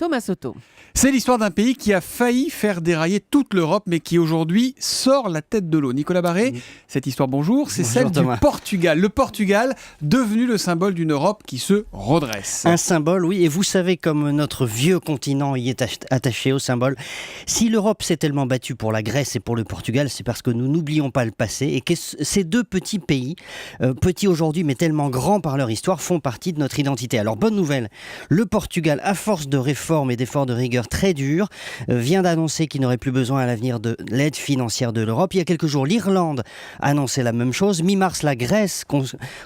Thomas Soto. C'est l'histoire d'un pays qui a failli faire dérailler toute l'Europe, mais qui aujourd'hui sort la tête de l'eau. Nicolas Barré, cette histoire, bonjour, c'est celle Thomas. du Portugal. Le Portugal, devenu le symbole d'une Europe qui se redresse. Un symbole, oui, et vous savez comme notre vieux continent y est attaché au symbole. Si l'Europe s'est tellement battue pour la Grèce et pour le Portugal, c'est parce que nous n'oublions pas le passé et que ces deux petits pays, petits aujourd'hui mais tellement grands par leur histoire, font partie de notre identité. Alors bonne nouvelle, le Portugal, à force de réformes et d'efforts de rigueur très durs, vient d'annoncer qu'il n'aurait plus besoin à l'avenir de l'aide financière de l'Europe. Il y a quelques jours, l'Irlande a annoncé la même chose. Mi-mars, la Grèce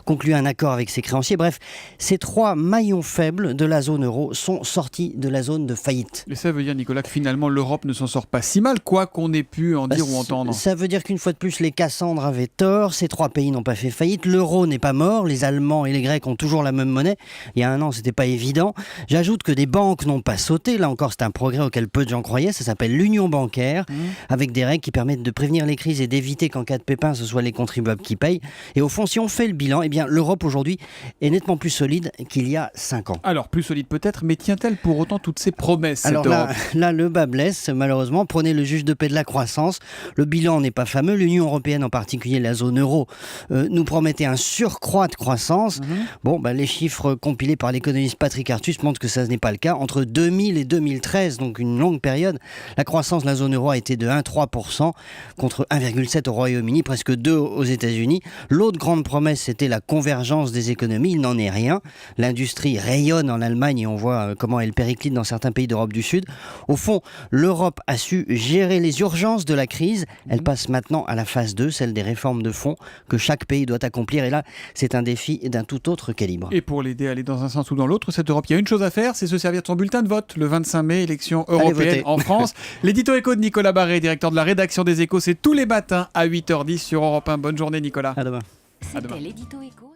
conclut un accord avec ses créanciers. Bref, ces trois maillons faibles de la zone euro sont sortis de la zone de faillite. Et ça veut dire, Nicolas, que finalement l'Europe ne s'en sort pas si mal, quoi qu'on ait pu en dire ou entendre. Ça veut dire qu'une fois de plus, les Cassandres avaient tort. Ces trois pays n'ont pas fait faillite. L'euro n'est pas mort. Les Allemands et les Grecs ont toujours la même monnaie. Il y a un an, c'était pas évident. J'ajoute que des banques n'ont pas sauté. Là encore, c'est un progrès auquel peu de gens croyaient. Ça s'appelle l'union bancaire, avec des règles qui permettent de prévenir les crises et d'éviter qu'en cas de pépin, ce soit les contribuables qui payent. Et au fond, si on fait le bilan, eh bien, l'Europe aujourd'hui est nettement plus solide qu'il y a 5 ans. Alors, plus solide peut-être, mais tient-elle pour autant toutes ces promesses, Alors cette Europe ? là, le bas blesse, malheureusement. Prenez le juge de paix de la croissance. Le bilan n'est pas fameux. L'Union européenne, en particulier la zone euro, nous promettait un surcroît de croissance. Les chiffres compilés par l'économiste Patrick Artus montrent que ça n'est pas le cas. Entre 2000 et 2013, donc une longue période, la croissance de la zone euro a été de 1,3% contre 1,7% au Royaume-Uni, presque 2% aux États-Unis. L'autre grande promesse, c'était la convergence des économies. Il n'en est rien. L'industrie rayonne en Allemagne et on voit comment elle périclite dans certains pays d'Europe du Sud. Au fond, l'Europe a su gérer les urgences de la crise. Elle passe maintenant à la phase 2, celle des réformes de fond que chaque pays doit accomplir. Et là, c'est un défi d'un tout autre calibre. Et pour l'aider à aller dans un sens ou dans l'autre, cette Europe, il y a une chose à faire, c'est se servir de son bulletin de vote. Le 25 mai, élection européenne en France. L'édito éco de Nicolas Barré, directeur de la rédaction des Échos, c'est tous les matins à 8h10 sur Europe 1. Bonne journée, Nicolas. À demain. C'était l'édito éco.